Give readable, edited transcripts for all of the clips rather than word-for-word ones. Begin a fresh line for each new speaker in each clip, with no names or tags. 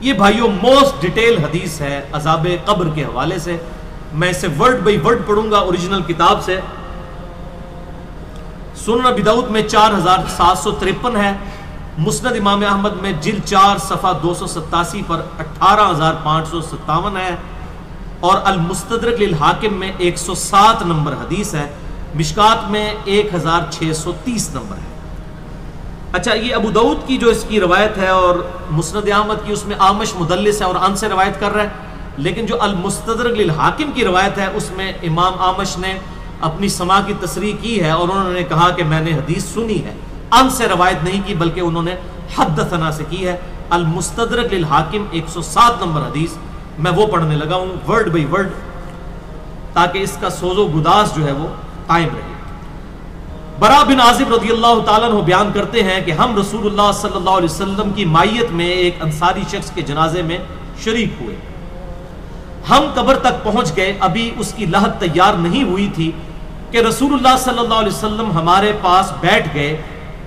یہ بھائیوں most detail حدیث ہے عذاب قبر کے حوالے سے. میں اسے ورڈ بائی ورڈ پڑھوں گا اوریجنل کتاب سے. سنن ابی داؤد میں 4753 ہے. مسند امام احمد میں جلد 4 صفحہ 287 پر 18557 ہے. اور المستدرک للحاکم میں 107 نمبر حدیث ہے. مشکات میں 1630 نمبر ہے. اچھا یہ ابو داؤد کی جو اس کی روایت ہے اور مسند احمد کی اس میں آمش مدلس ہے اور ان سے روایت کر رہا ہے. لیکن جو المستدرک للحاکم کی روایت ہے اس میں امام آمش نے اپنی سماع کی تصریح کی ہے اور انہوں نے کہا کہ میں نے حدیث سنی ہے. ان سے روایت نہیں کی بلکہ انہوں نے حدثنا سے کی ہے. المستدرک للحاکم 107 نمبر حدیث میں وہ پڑھنے لگا ہوں ورڈ بائی ورڈ تاکہ اس کا سوز و گداز جو ہے وہ قائم رہے. برا بن عازب رضی اللہ تعالیٰ عنہ بیان کرتے ہیں کہ ہم رسول اللہ صلی اللہ علیہ وسلم کی مائیت میں ایک انصاری شخص کے جنازے میں شریک ہوئے. ہم قبر تک پہنچ گئے. ابھی اس کی لحد تیار نہیں ہوئی تھی کہ رسول اللہ صلی اللہ علیہ وسلم ہمارے پاس بیٹھ گئے.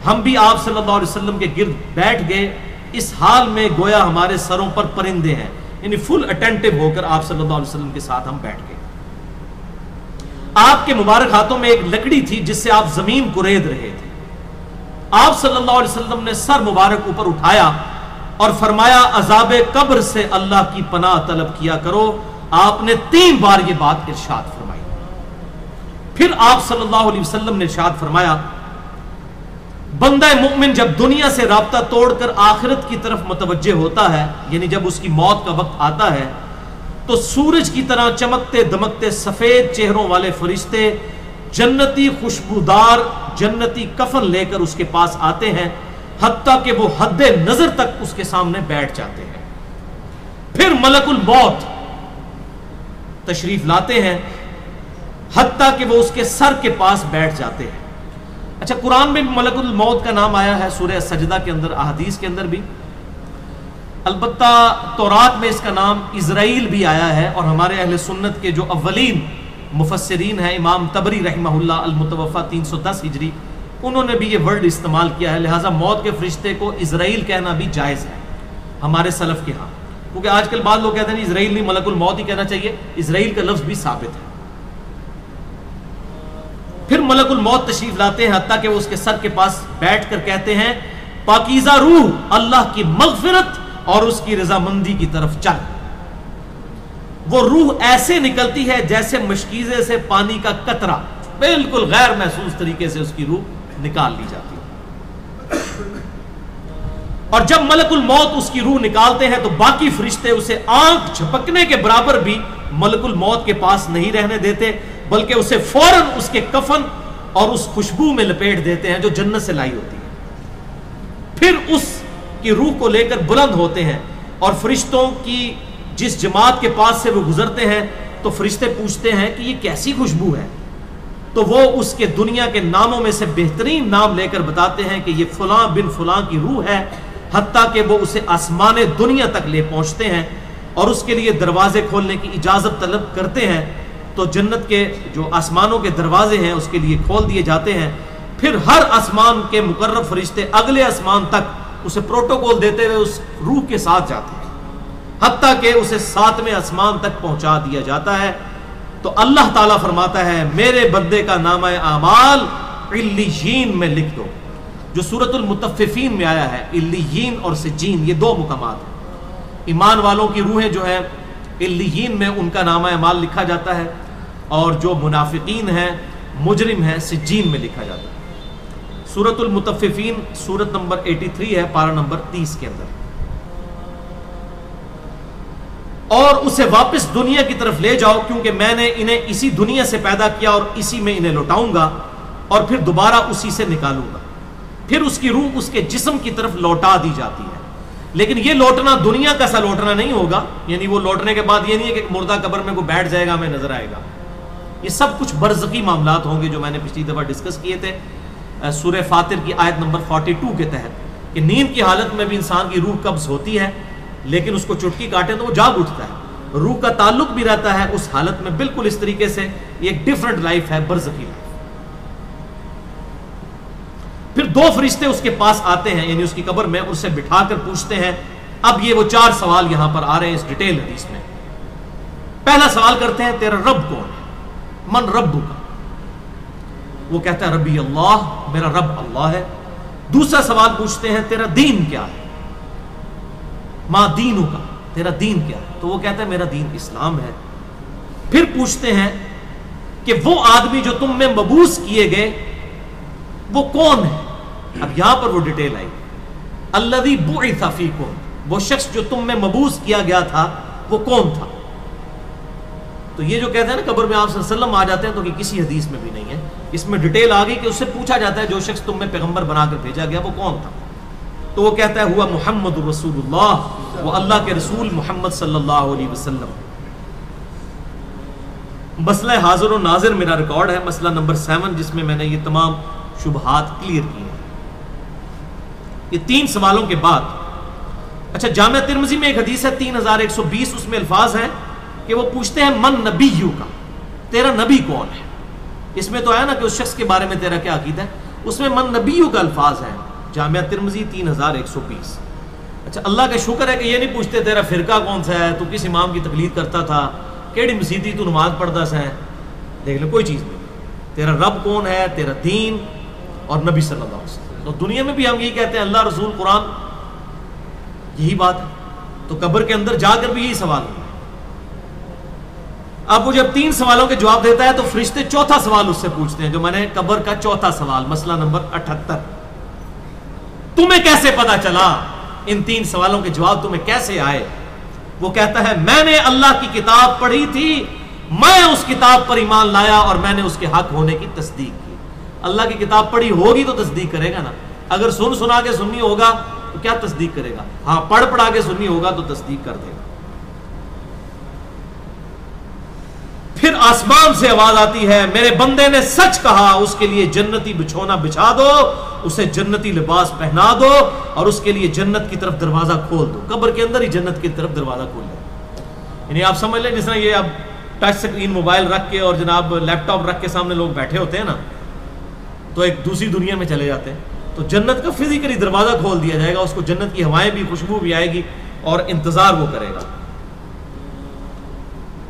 ہم بھی آپ صلی اللہ علیہ وسلم کے گرد بیٹھ گئے اس حال میں گویا ہمارے سروں پر پرندے ہیں. یعنی فل اٹینٹو ہو کر آپ صلی اللہ علیہ وسلم کے ساتھ ہم بیٹھ گئے. آپ کے مبارک ہاتھوں میں ایک لکڑی تھی جس سے آپ زمین کو رید رہے تھے. آپ صلی اللہ علیہ وسلم نے سر مبارک اوپر اٹھایا اور فرمایا عذاب قبر سے اللہ کی پناہ طلب کیا کرو. آپ نے 3 بار یہ بات ارشاد فرمائی. پھر آپ صلی اللہ علیہ وسلم نے ارشاد فرمایا بندہ مومن جب دنیا سے رابطہ توڑ کر آخرت کی طرف متوجہ ہوتا ہے یعنی جب اس کی موت کا وقت آتا ہے تو سورج کی طرح چمکتے دمکتے سفید چہروں والے فرشتے جنتی خوشبودار جنتی کفن لے کر اس کے پاس آتے ہیں حتیٰ کہ وہ حد نظر تک اس کے سامنے بیٹھ جاتے ہیں. پھر ملک الموت تشریف لاتے ہیں حتیٰ کہ وہ اس کے سر کے پاس بیٹھ جاتے ہیں. اچھا قرآن میں ملک الموت کا نام آیا ہے سورہ سجدہ کے اندر, احادیث کے اندر بھی. البتہ تورات میں اس کا نام اسرائیل بھی آیا ہے اور ہمارے اہل سنت کے جو اولین مفسرین ہیں امام طبری رحمہ اللہ المتوفى 310 ہجری انہوں نے بھی یہ ورڈ استعمال کیا ہے. لہٰذا موت کے فرشتے کو اسرائیل کہنا بھی جائز ہے ہمارے سلف کے ہاں, کیونکہ آج کل بعض لوگ کہتے ہیں اسرائیل نہیں ملک الموت ہی کہنا چاہیے. اسرائیل کا لفظ بھی ثابت ہے. پھر ملک الموت تشریف لاتے ہیں حتیٰ کہ وہ اس کے سر کے پاس بیٹھ کر کہتے ہیں پاکیزہ روح اللہ کی مغفرت اور اس کی رضامندی کی طرف چل. وہ روح ایسے نکلتی ہے جیسے مشکیزے سے پانی کا قطرہ, بالکل غیر محسوس طریقے سے اس کی روح نکال لی جاتی ہے. اور جب ملک الموت اس کی روح نکالتے ہیں تو باقی فرشتے اسے آنکھ جھپکنے کے برابر بھی ملک الموت کے پاس نہیں رہنے دیتے بلکہ اسے فوراً اس کے کفن اور اس خوشبو میں لپیٹ دیتے ہیں جو جنت سے لائی ہوتی ہے. پھر اس کی روح کو لے کر بلند ہوتے ہیں اور فرشتوں کی جس جماعت کے پاس سے وہ گزرتے ہیں تو فرشتے پوچھتے ہیں کہ یہ کیسی خوشبو ہے, تو وہ اس کے دنیا کے ناموں میں سے بہترین نام لے کر بتاتے ہیں کہ یہ فلاں بن فلاں کی روح ہے. حتیٰ کہ وہ اسے آسمان دنیا تک لے پہنچتے ہیں اور اس کے لیے دروازے کھولنے کی اجازت طلب کرتے ہیں تو جنت کے جو آسمانوں کے دروازے ہیں اس کے لیے کھول دیے جاتے ہیں. پھر ہر آسمان کے مقرب فرشتے اگلے آسمان تک اسے پروٹوکول دیتے ہوئے اس روح کے ساتھ جاتے ہیں حتیٰ کہ اسے 7ویں آسمان تک پہنچا دیا جاتا ہے. تو اللہ تعالیٰ فرماتا ہے میرے بندے کا نامہ اعمال علیین میں لکھ دو, جو سورۃ المطففین میں آیا ہے. علیین اور سجین یہ 2 مقامات ہیں. ایمان والوں کی روحیں جو ہیں علیین میں ان کا نامہ اعمال لکھا جاتا ہے اور جو منافقین ہیں مجرم ہیں سجین میں لکھا جاتا ہے. سورۃ المطففین سورت نمبر 83 ہے پارہ نمبر 30 کے اندر. اور اسے واپس دنیا کی طرف لے جاؤ کیونکہ میں نے انہیں اسی دنیا سے پیدا کیا اور اسی میں انہیں لوٹاؤں گا اور پھر دوبارہ اسی سے نکالوں گا. پھر اس کی روح اس کے جسم کی طرف لوٹا دی جاتی ہے. لیکن یہ لوٹنا دنیا کا سا لوٹنا نہیں ہوگا, یعنی وہ لوٹنے کے بعد یہ نہیں ہے کہ مردہ قبر میں کوئی بیٹھ جائے گا ہمیں نظر آئے گا. یہ سب کچھ برزخی معاملات ہوں گے جو میں نے پچھلی دفعہ ڈسکس کیے تھے سورہ فاطر کی آیت نمبر 42 کے تحت کہ نیند کی حالت میں بھی انسان کی روح قبض ہوتی ہے لیکن اس کو چٹکی کاٹے تو وہ جاگ اٹھتا ہے. روح کا تعلق بھی رہتا ہے اس حالت میں بالکل اس طریقے سے. یہ ایک ڈیفرنٹ لائف ہے, برزخی لائف. پھر 2 فرشتے اس کے پاس آتے ہیں یعنی اس کی قبر میں, اسے بٹھا کر پوچھتے ہیں اب یہ وہ 4 سوال یہاں پر آ رہے ہیں اس ڈیٹیل حدیث میں. پہلا سوال کرتے ہیں تیرا رب کون ہے؟ من رب کا؟ وہ کہتا ہے ربی اللہ، میرا رب اللہ ہے. دوسرا سوال پوچھتے ہیں تیرا دین کیا ہے؟ ما دینو کا، تیرا دین کیا ہے؟ تو وہ کہتا ہے میرا دین اسلام ہے. پھر پوچھتے ہیں کہ وہ آدمی جو تم میں مبعوث کیے گئے وہ کون ہے؟ اب یہاں پر وہ ڈیٹیل آئی، الذی بعث فیکم، وہ شخص جو تم میں مبعوث کیا گیا تھا وہ کون تھا؟ تو یہ جو کہتے ہیں نا قبر میں آپ صلی اللہ علیہ وسلم آ جاتے ہیں، تو کہ کسی حدیث میں بھی نہیں ہے. اس میں ڈیٹیل آ گئی کہ اس سے پوچھا جاتا ہے جو شخص تم میں پیغمبر بنا کر بھیجا گیا وہ کون تھا؟ تو وہ کہتا ہے ہوا محمد رسول اللہ، وہ اللہ کے رسول محمد صلی اللہ علیہ وسلم. مسئلہ حاضر و ناظر میرا ریکارڈ ہے، مسئلہ نمبر 7، جس میں میں نے یہ تمام شبہات کلیئر کی ہیں. یہ 3 سوالوں کے بعد اچھا جامعہ ترمذی میں ایک حدیث ہے 3120، اس میں الفاظ ہیں کہ وہ پوچھتے ہیں من نبیو کا، تیرا نبی کون ہے؟ اس میں تو آیا نا کہ اس شخص کے بارے میں تیرا کیا عقیدہ ہے، اس میں من نبیو کا الفاظ ہیں جامعہ ترمذی 3120. اچھا اللہ کا شکر ہے کہ یہ نہیں پوچھتے تیرا فرقہ کون سا ہے، تو کس امام کی تقلید کرتا تھا، کیڑی مسیتی تو نماز پڑھتا سا ہے. دیکھ لو کوئی چیز نہیں، تیرا رب کون ہے، تیرا دین اور نبی صلی اللہ علیہ وسلم. تو دنیا میں بھی ہم یہی کہتے ہیں اللہ رسول قرآن، یہی بات ہے. تو قبر کے اندر جا کر بھی یہی سوال ہے. اب وہ جب 3 سوالوں کے جواب دیتا ہے تو فرشتے 4تھا سوال اس سے پوچھتے ہیں، جو میں نے قبر کا 4تھا سوال، مسئلہ نمبر 78، تمہیں کیسے پتا چلا، ان 3 سوالوں کے جواب تمہیں کیسے آئے؟ وہ کہتا ہے میں نے اللہ کی کتاب پڑھی تھی، میں اس کتاب پر ایمان لایا اور میں نے اس کے حق ہونے کی تصدیق کی. اللہ کی کتاب پڑھی ہوگی تو تصدیق کرے گا نا. اگر سنا کے سنی ہوگا تو کیا تصدیق کرے گا؟ ہاں پڑھا کے سنی ہوگا تو تصدیق کر دے گا. پھر آسمان سے آواز آتی ہے میرے بندے نے سچ کہا، اس کے لیے جنتی بچھونا بچھا دو، اسے جنتی لباس پہنا دو اور اس کے لیے جنت کی طرف دروازہ کھول دو. قبر کے اندر ہی جنت کی طرف دروازہ کھول دو. یعنی آپ سمجھ لیں جس طرح یہ اب ٹچ سکرین موبائل رکھ کے اور جناب لیپ ٹاپ رکھ کے سامنے لوگ بیٹھے ہوتے ہیں نا، تو ایک دوسری دنیا میں چلے جاتے ہیں. تو جنت کا فزیکلی دروازہ کھول دیا جائے گا، اس کو جنت کی ہوائیں بھی، خوشبو بھی آئے گی اور انتظار وہ کرے گا.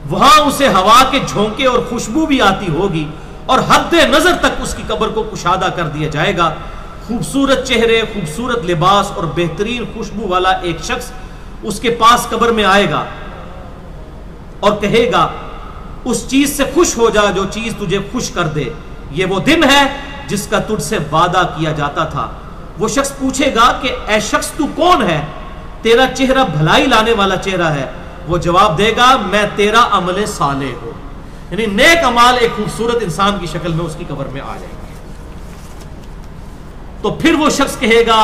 وہاں اسے ہوا کے جھونکے اور خوشبو بھی آتی ہوگی اور حد نظر تک اس کی قبر کو کشادہ کر دیا جائے گا. خوبصورت چہرے، خوبصورت لباس اور بہترین خوشبو والا ایک شخص اس کے پاس قبر میں آئے گا اور کہے گا اس چیز سے خوش ہو جا جو چیز تجھے خوش کر دے، یہ وہ دن ہے جس کا تجھ سے وعدہ کیا جاتا تھا. وہ شخص پوچھے گا کہ اے شخص تو کون ہے، تیرا چہرہ بھلائی لانے والا چہرہ ہے. وہ جواب دے گا میں تیرا عمل صالح ہوں. یعنی نیک اعمال ایک خوبصورت انسان کی شکل میں اس کی قبر میں آ جائیں گے. تو پھر وہ شخص کہے گا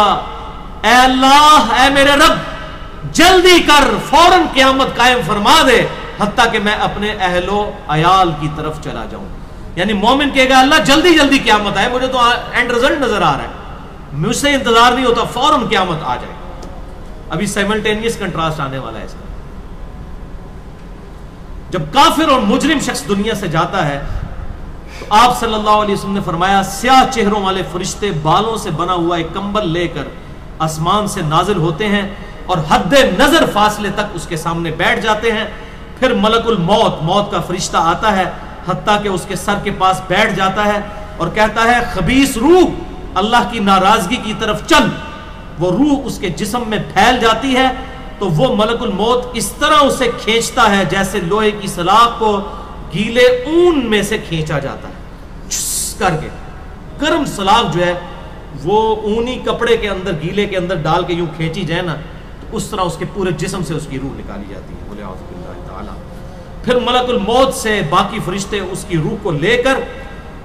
اے اللہ، اے میرے رب، جلدی کر، فوراً قیامت قائم فرما دے حتیٰ کہ میں اپنے اہل و عیال کی طرف چلا جاؤں. یعنی مومن کہے گا اللہ جلدی جلدی قیامت آئے، مجھے تو اینڈ رزلٹ نظر آ رہا ہے، مجھ سے انتظار نہیں ہوتا، فوراً قیامت آ جائے. ابھی سائملٹینیس کنٹراسٹ آنے والا ہے اس کا. جب کافر اور مجرم شخص دنیا سے جاتا ہے تو آپ صلی اللہ علیہ وسلم نے فرمایا سیاہ چہروں والے فرشتے بالوں سے بنا ہوا ایک کمبل لے کر آسمان سے نازل ہوتے ہیں اور حد نظر فاصلے تک اس کے سامنے بیٹھ جاتے ہیں. پھر ملک الموت، موت کا فرشتہ آتا ہے حتیٰ کہ اس کے سر کے پاس بیٹھ جاتا ہے اور کہتا ہے خبیث روح اللہ کی ناراضگی کی طرف چل. وہ روح اس کے جسم میں پھیل جاتی ہے تو وہ ملک الموت اس طرح اسے کھینچتا ہے جیسے لوہے کی سلاخ کو گیلے اون میں سے کھینچا جاتا ہے کر کے. گرم سلاخ جو ہے وہ اونی کپڑے کے اندر، گیلے کے اندر ڈال کے یوں کھینچی جائے نا تو اس طرح اس کے پورے جسم سے اس کی روح نکالی جاتی ہے. بولے اعوذ باللہ تعالی. پھر ملک الموت سے باقی فرشتے اس کی روح کو لے کر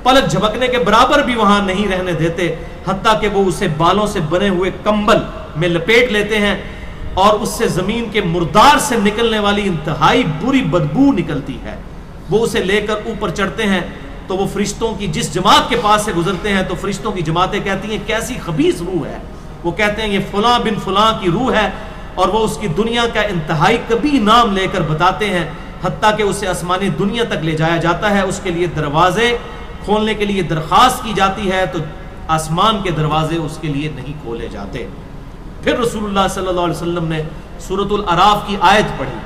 پلک جھپکنے کے برابر بھی وہاں نہیں رہنے دیتے حتیٰ کہ وہ اسے بالوں سے بنے ہوئے کمبل میں لپیٹ لیتے ہیں اور اس سے زمین کے مردار سے نکلنے والی انتہائی بری بدبو نکلتی ہے. وہ اسے لے کر اوپر چڑھتے ہیں تو وہ فرشتوں کی جس جماعت کے پاس سے گزرتے ہیں تو فرشتوں کی جماعتیں کہتی ہیں کیسی خبیث روح ہے. وہ کہتے ہیں یہ فلاں بن فلاں کی روح ہے اور وہ اس کی دنیا کا انتہائی کبھی نام لے کر بتاتے ہیں حتیٰ کہ اسے آسمانی دنیا تک لے جایا جاتا ہے. اس کے لیے دروازے کھولنے کے لیے درخواست کی جاتی ہے تو آسمان کے دروازے اس کے لیے نہیں کھولے جاتے. پھر رسول اللہ صلی اللہ علیہ وسلم نے सूरतुल अराफ की आयत पढ़ी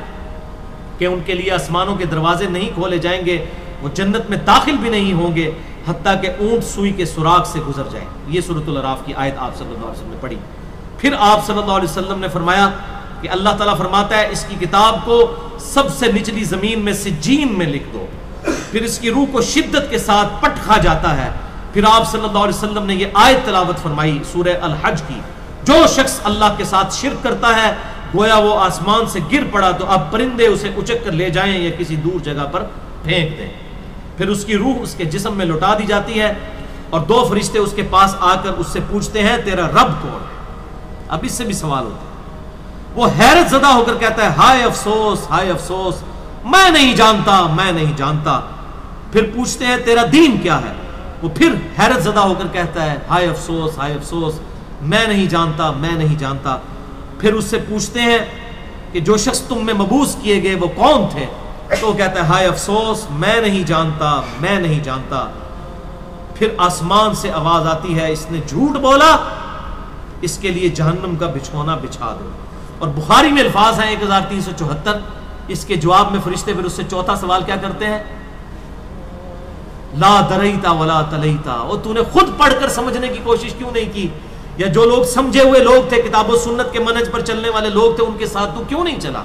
कि उनके लिए आसमानों के दरवाजे नहीं खोले जाएंगे, वो जन्नत में दाखिल भी नहीं होंगे हत्ता कि ऊंट सुई के सुराग से गुजर जाए। ये सूरतुल अराफ की आयत आप सल्लल्लाहु अलैहि वसल्लम ने पढ़ी। फिर आप सल्लल्लाहु अलैहि वसल्लम ने फरमाया कि अल्लाह ताला फरमाता है इसकी किताब को सबसे निचली जमीन में सिज्जीन में लिख दो, फिर इसकी रूह को शिद्दत के साथ पट खा जाता है। फिर आप सल्लल्लाहु अलैहि वसल्लम ने ये आयत तिलावत फरमाई सूरह अल हज की, जो शख्स अल्लाह के साथ शिर्क करता है गोया वो आसमान से गिर पड़ा तो अब परिंदे उसे उचक कर ले जाएं या किसी दूर जगह पर फेंक दें। फिर उसकी रूह उसके जिस्म में लौटा दी जाती है और दो फरिश्ते उसके पास आकर उससे पूछते हैं तेरा रब कौन है। अब इससे भी सवाल होता है। वो हैरत ज़दा होकर कहता है हाय अफसोस, हाय अफसोस, मैं नहीं जानता, मैं नहीं जानता। फिर पूछते हैं तेरा दीन क्या है। वो फिर हैरत ज़दा होकर कहता है हाय अफसोस, हाय अफसोस, मैं नहीं जानता, मैं नहीं जानता। फिर उससे पूछते हैं कि जो शख्स तुम में मबूस किए गए वो कौन थे, तो वो कहता है हाय अफसोस, मैं नहीं जानता, मैं नहीं जानता। फिर आसमान से आवाज आती है इसने झूठ बोला, इसके लिए जहन्नम का बिछौना बिछा दो। और बुखारी में अल्फाज हैं 1374। इसके जवाब में फरिश्ते फिर उससे चौथा सवाल क्या करते हैं, ला दरईता वला तलईता, और तूने खुद पढ़कर समझने की कोशिश क्यों नहीं की, या जो लोग समझे हुए लोग थे, किताब और सुन्नत के मनहज पर चलने वाले लोग थे, उनके साथ तू क्यों नहीं चला।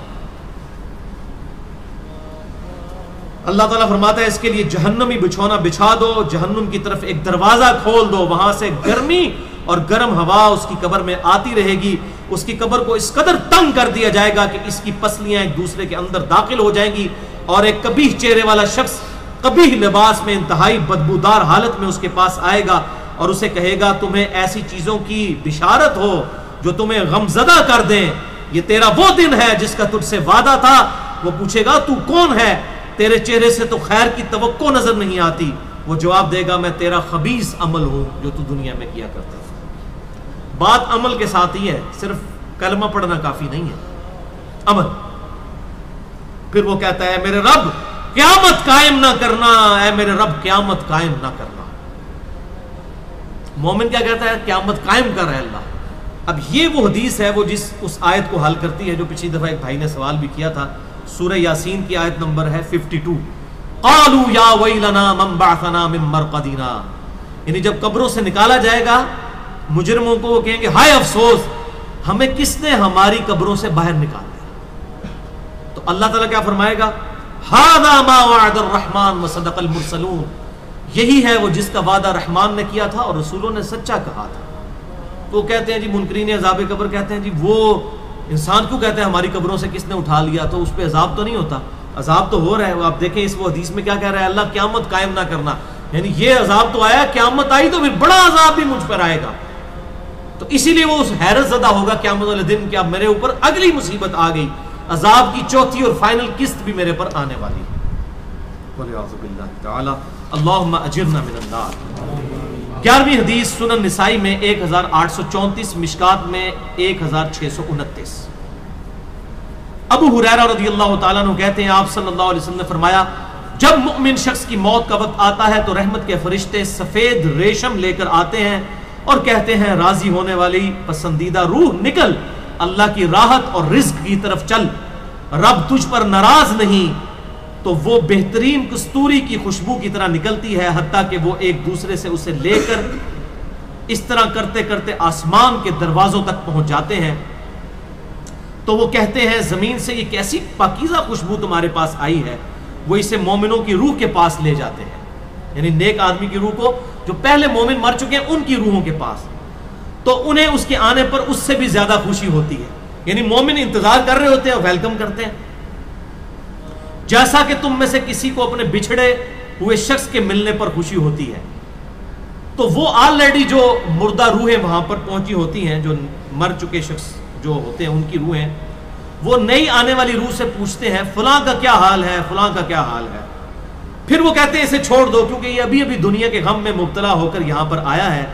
अल्लाह ताला फरमाता है इसके लिए जहन्नमी बिछौना बिछा दो, जहन्नुम की तरफ एक दरवाजा खोल दो, वहां से गर्मी और गर्म हवा उसकी कब्र में आती रहेगी। उसकी कब्र को इस कदर तंग कर दिया जाएगा कि इसकी पसलियां एक दूसरे के अंदर दाखिल हो जाएंगी और एक कबीह चेहरे वाला शख्स कबीह लिबास में इंतहाई बदबूदार हालत में उसके पास आएगा और उसे कहेगा तुम्हें ऐसी चीजों की बिशारत हो जो तुम्हें गमजदा कर दें, ये तेरा वो दिन है जिसका तुझसे वादा था। वो पूछेगा तू कौन है, तेरे चेहरे से तो खैर की तवक्को नजर नहीं आती। वो जवाब देगा मैं तेरा खबीस अमल हूं जो तू दुनिया में किया करता था। बात अमल के साथ ही है, सिर्फ कलमा पढ़ना काफी नहीं है, अमल। फिर वो कहता है मेरे रब क़यामत कायम ना करना, ऐ मेरे रब क़यामत कायम ना करना। मोमिन क्या कहता है, क़यामत कायम कर है अल्लाह। अब ये वो हदीस है वो जिस उस आयत को हल करती है जो पिछली दफा एक भाई ने सवाल भी किया था। सूरह यासीन की आयत नंबर है 52। क़ालू या वैलना मन बअसना मिन मरक़दिना, यानी जब कब्रों से निकाला जाएगा मुजरिमों को, वो कहेंगे हाय अफसोस, हमें किसने हमारी कब्रों से बाहर निकाल दिया। तो अल्लाह ताला क्या फरमाएगा, हादा मा वअदर रहमान व सदक़ल मुरसलून, यही है वो जिसका वादा रहमान ने किया था और रसूलों ने सच्चा कहा था। तो कहते हैं जी मुनकरीन अज़ाब कब्र कहते हैं जी वो इंसान क्यों कहते हैं हमारी कब्रों से किसने उठा लिया, तो उस पर अजाब तो नहीं होता। अजाब तो हो रहा है। आप देखें इस वो हदीस में क्या कह रहा है, अल्लाह क़यामत कायम ना करना, यानी ये अजाब तो आया, क़यामत आई तो फिर बड़ा अजाब भी मुझ पर आएगा। तो इसीलिए वो उस हैरत ज़दा होगा क़यामत वाले दिन कि अब मेरे ऊपर अगली मुसीबत आ गई, अजाब की चौथी और फाइनल किस्त भी मेरे पर आने वाली है। अल्लाहुम्मा अजिरना मिनन नार। 11वीं हदीस सुनन निसाई में 1834, मिशकात में 1629। अबू हुरैरा रज़ियल्लाहु ताला अन्हु कहते हैं आप सल्लल्लाहु अलैहि वसल्लम ने फरमाया जब मुमिन शख्स की मौत का वक्त आता है तो रहमत के फरिश्ते सफेद रेशम लेकर आते हैं और कहते हैं राजी होने वाली पसंदीदा रूह निकल, अल्लाह की राहत और रिज्क की तरफ चल, रब तुझ पर नाराज नहीं। तो वो बेहतरीन कस्तूरी की खुशबू की तरह निकलती है, हत्ता कि वो एक दूसरे से उसे लेकर इस तरह करते करते आसमान के दरवाजों तक पहुंच जाते हैं। तो वो कहते हैं जमीन से ये कैसी पाकीज़ा खुशबू तुम्हारे पास आई है। वो इसे मोमिनों की रूह के पास ले जाते हैं, यानी नेक आदमी की रूह को, जो पहले मोमिन मर चुके हैं उनकी रूहों के पास। तो उन्हें उसके आने पर उससे भी ज्यादा खुशी होती है, यानी मोमिन इंतजार कर रहे होते हैं, वेलकम करते हैं। जैसा कि तुम में से किसी को अपने बिछड़े हुए शख्स के मिलने पर खुशी होती है। तो वो ऑलरेडी जो मुर्दा रूहें वहां पर पहुंची होती हैं, जो मर चुके शख्स जो होते हैं उनकी रूहें, वो नई आने वाली रूह से पूछते हैं फलां का क्या हाल है, फलां का क्या हाल है। फिर वो कहते हैं इसे छोड़ दो क्योंकि ये अभी अभी दुनिया के गम में मुब्तला होकर यहां पर आया है।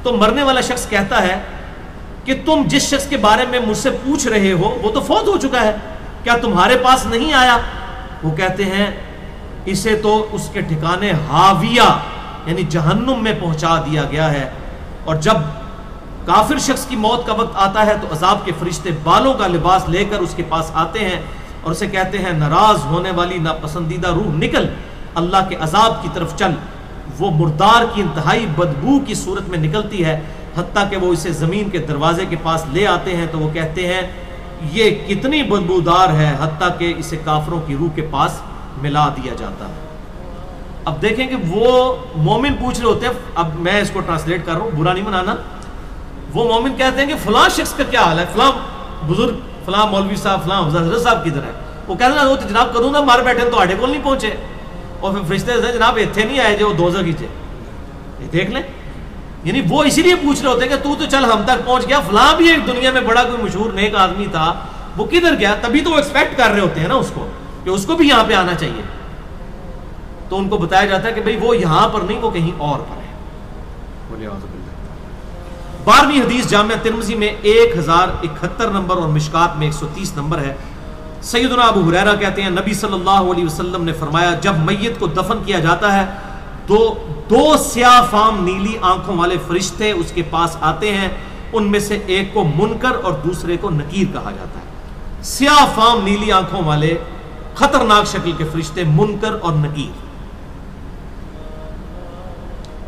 तो मरने वाला शख्स कहता है कि तुम जिस शख्स के बारे में मुझसे पूछ रहे हो वो तो फौत हो चुका है, क्या तुम्हारे पास नहीं आया। वो कहते हैं इसे तो उसके ठिकाने हाविया यानी जहन्नुम में पहुंचा दिया गया है, और जब काफिर शख्स की मौत का वक्त आता है तो अजाब के फरिश्ते बालों का लिबास लेकर उसके पास आते हैं और उसे कहते हैं, नाराज होने वाली नापसंदीदा रूह निकल, अल्लाह के अजाब की तरफ चल। वो मुर्दार की इंतहाई बदबू की सूरत में निकलती है, हत्ता कि वो इसे जमीन के दरवाजे के पास ले आते हैं तो वो कहते हैं, ये कितनी बदबूदार है, हत्ता कि इसे काफिरों की रूह के पास मिला दिया जाता है। अब देखें कि वो मोमिन पूछ रहे होते हैं, अब मैं इसको ट्रांसलेट कर रहा हूँ, बुरा नहीं मनाना। वो मोमिन कहते हैं कि फलां शख्स का क्या हाल है, फलां बुजुर्ग, फलां मौलवी साहब, फलां हज़रत साहब किधर है। वो कहते हैं, वो तो जनाब कदों ना मार बैठे तो आड़े को नहीं पहुंचे। और फिर फरिश्ते जनाब इतने नहीं आए जो दोज़ख ही थे, ये देख लें। यानी वो इसीलिए पूछ रहे होते हैं कि तू तो चल हम तक पहुंच गया, फलां भी एक दुनिया में बड़ा कोई मशहूर नेक आदमी था, वो किधर गया। तभी तो वो एक्सपेक्ट कर रहे होते हैं ना उसको, कि उसको भी यहाँ पे आना चाहिए। तो उनको बताया जाता है कि भाई वो यहां पर नहीं, वो कहीं और पर है। 12वीं हदीस जामिया तिरमिज़ी में 1071 नंबर और मिशकात में 130 नंबर है। सैयदना अबू हुरैरा कहते हैं, नबी सल्लल्लाहु अलैहि वसल्लम ने फरमाया, जब मैयत को दफन किया जाता है तो 2 स्याह फाम नीली आंखों वाले फरिश्ते उसके पास आते हैं। उनमें से एक को मुनकर और दूसरे को नकीर कहा जाता है। स्याह फाम नीली आंखों वाले खतरनाक शक्ल के फरिश्ते मुनकर और नकीर।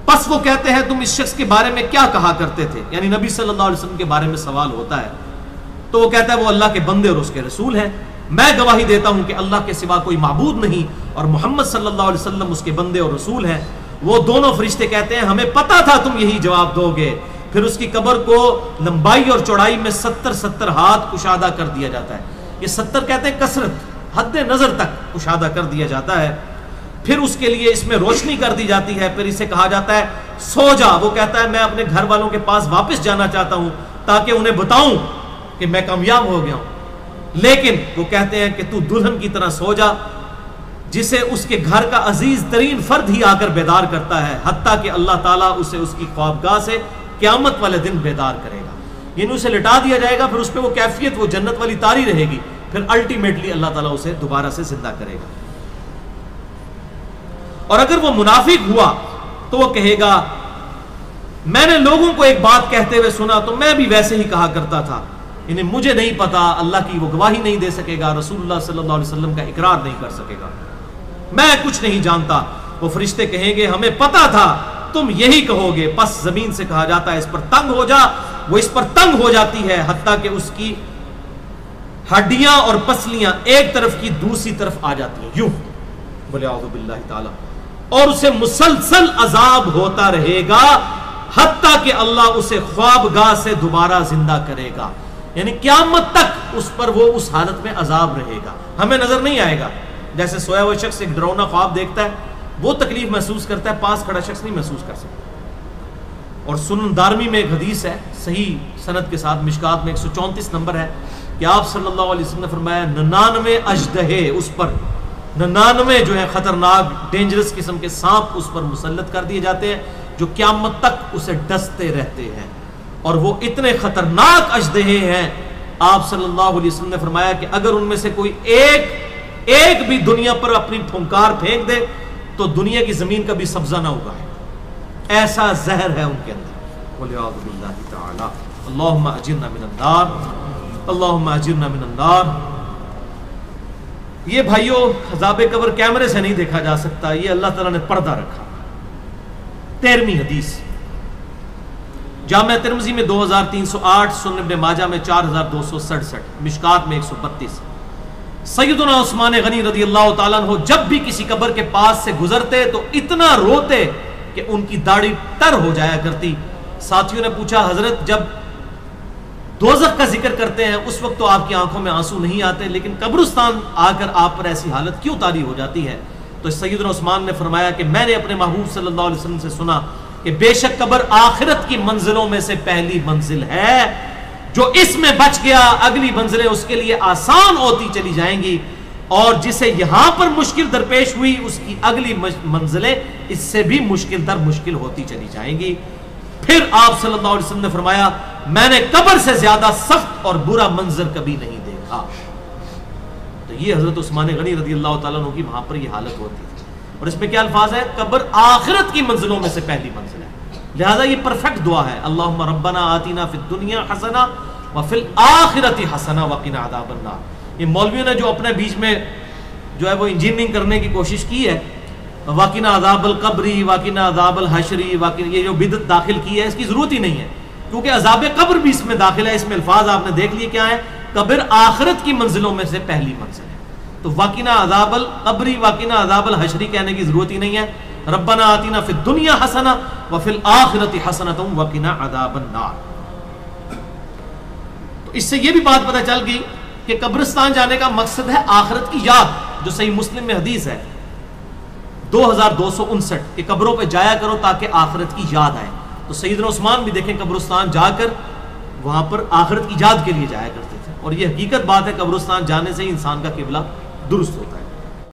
बस वो कहते हैं, तुम इस शख्स के बारे में क्या कहा करते थे, यानी नबी सल्लल्लाहु अलैहि वसल्लम के बारे में सवाल होता है। तो वो कहता है, वो अल्लाह के बंदे और उसके रसूल हैं। मैं गवाही देता हूं कि अल्लाह के सिवा कोई माबूद नहीं और मोहम्मद सल्लल्लाहु अलैहि वसल्लम उसके बंदे और रसूल हैं। वो दोनों फरिश्ते कहते हैं, हमें पता था तुम यही जवाब दोगे। फिर उसकी कब्र को लंबाई और चौड़ाई में 70 हाथ कुशादा कर दिया जाता है। ये 70 कहते हैं कसरत, हद नजर तक कुशादा कर दिया जाता है। फिर उसके लिए इसमें रोशनी कर दी जाती है। फिर इसे कहा जाता है, सो जा। वो कहता है, मैं अपने घर वालों के पास वापस जाना चाहता हूं ताकि उन्हें बताऊं कि मैं कामयाब हो गया हूं। लेकिन वो कहते हैं कि तू दुल्हन की तरह सो जा, जिसे उसके घर का अजीज तरीन फर्द ही आकर बेदार करता है, हत्ता कि अल्लाह ताला उसे उसकी ख्वाबगाह से क़यामत वाले दिन बेदार करेगा। यानी उसे लिटा दिया जाएगा, फिर उस पर वो कैफियत, वो जन्नत वाली तारी रहेगी। फिर अल्टीमेटली अल्लाह ताला उसे दोबारा से जिंदा करेगा। और अगर वो मुनाफिक हुआ तो वो कहेगा, मैंने लोगों को एक बात कहते हुए सुना तो मैं भी वैसे ही कहा करता था। इन्हें मुझे नहीं पता, अल्लाह की वो गवाही नहीं दे सकेगा, रसूलुल्लाह सल्लल्लाहु अलैहि वसल्लम का इकरार नहीं कर सकेगा, मैं कुछ नहीं जानता। वो फरिश्ते कहेंगे, हमें पता था तुम यही कहोगे। बस जमीन से कहा जाता है, इस पर तंग हो जा। वो इस पर तंग हो जाती है, हत्ता कि उसकी हड्डियां और पसलियां एक तरफ की दूसरी तरफ आ जाती हैं, यूं बोले औज़ु बिल्लाहि ताला। और उसे मुसलसल अजाब होता रहेगा, हत्ता कि अल्लाह उसे ख्वाबगाह से दोबारा जिंदा करेगा। यानी क़यामत तक उस पर वो उस हालत में अजाब रहेगा, हमें नजर नहीं आएगा। जैसे सोया हुआ शख्स एक डरावना ख्वाब देखता है, वो तकलीफ महसूस करता है, पास खड़ा शख्स नहीं महसूस कर सकता। और सुनन दारमी में एक हदीस है सही सनद के साथ, मिशकात में 134 नंबर है, कि आप सल्लल्लाहु अलैहि वसल्लम ने फरमाया, 99 अजदहे उस पर, 99 जो है खतरनाक डेंजरस किस्म के सांप उस पर मुसल्लत कर दिए जाते हैं, जो क़यामत तक उसे डसते रहते हैं। और वो इतने खतरनाक अजदहे हैं, आप सल्लल्लाहु अलैहि वसल्लम ने फरमाया कि अगर उनमें से कोई एक भी दुनिया पर अपनी फुंकार फेंक दे तो दुनिया की जमीन का भी सब्जा ना उगाए, ऐसा जहर है उनके अंदर। अल्लाहुम्मा अजिरना मिनन नार, अल्लाहुम्मा अजिरना मिनन नार। ये भाइयों, अज़ाब कब्र कैमरे से नहीं देखा जा सकता, ये अल्लाह ताला ने पर्दा रखा। 13वीं हदीस जामिया तिरमिज़ी में 2308, सुनन इब्न माजा में 4267, मिशकात में 132। सैयदना उस्मान गनी रज़ी अल्लाह ताला अन्हु जब भी किसी कब्र के पास से गुजरते तो इतना रोते कि उनकी दाढ़ी तर हो जाया करती। साथियों ने पूछा, हजरत जब दोज़ख का जिक्र करते हैं उस वक्त तो आपकी आंखों में आंसू नहीं आते, लेकिन कब्रिस्तान आकर आप पर ऐसी हालत क्यों तारी हो जाती है? तो सैयदना उस्मान ने फरमाया कि मैंने अपने महबूब सल्लल्लाहु अलैहि वसल्लम से सुना कि बेशक कब्र आखिरत की मंजिलों में से पहली मंजिल है, जो इसमें बच गया अगली मंजिलें उसके लिए आसान होती चली जाएंगी, और जिसे यहां पर मुश्किल दरपेश हुई उसकी अगली मंजिलें इससे भी मुश्किल दर मुश्किल होती चली जाएंगी। फिर आप सल्लल्लाहु अलैहि वसल्लम ने फरमाया, मैंने कब्र से ज्यादा सख्त और बुरा मंजर कभी नहीं देखा। तो ये हजरत उस्मान गनी रज़ी अल्लाह ताला अन्हु की वहां पर ये हालत होती थी। और इसमें क्या अल्फाज है? कब्र आखिरत की मंजिलों में से पहली मंजिल है। لہذا یہ پرفیکٹ دعا ہے، اللہم ربنا آتینا فی الدنیا حسنہ وفی الآخرۃ حسنہ وقنا عذاب النار۔ یہ مولویوں نے جو اپنے بیچ میں جو ہے وہ انجینئرنگ کرنے کی کوشش کی ہے، وقنا عذاب القبری، وقنا عذاب الحشری، یہ جو بدعت داخل کی ہے، اس کی ضرورت ہی نہیں ہے، کیونکہ عذاب قبر بھی اس میں داخل ہے۔ اس میں الفاظ آپ نے دیکھ لیے کیا ہے، قبر آخرت کی منزلوں میں سے پہلی منزل ہے، تو وقنا عذاب القبری وقنا عذاب الحشری کہنے کی ضرورت ہی نہیں ہے۔ ربنا آتینا فی الدنیا حسنہ وفی الآخرۃ حسنۃ وقنا عذاب النار۔ تو اس سے یہ بھی بات پتہ چل گئی کہ قبرستان جانے کا مقصد ہے آخرت کی یاد، جو صحیح مسلم میں حدیث ہے 2259 کہ قبروں پہ جایا کرو تاکہ آخرت کی یاد آئے۔ تو سیدنا عثمان بھی دیکھیں قبرستان جا کر وہاں پر آخرت کی یاد کے لیے جایا کرتے تھے، اور یہ حقیقت بات ہے، قبرستان جانے سے ہی انسان کا قبلہ درست ہوتا ہے۔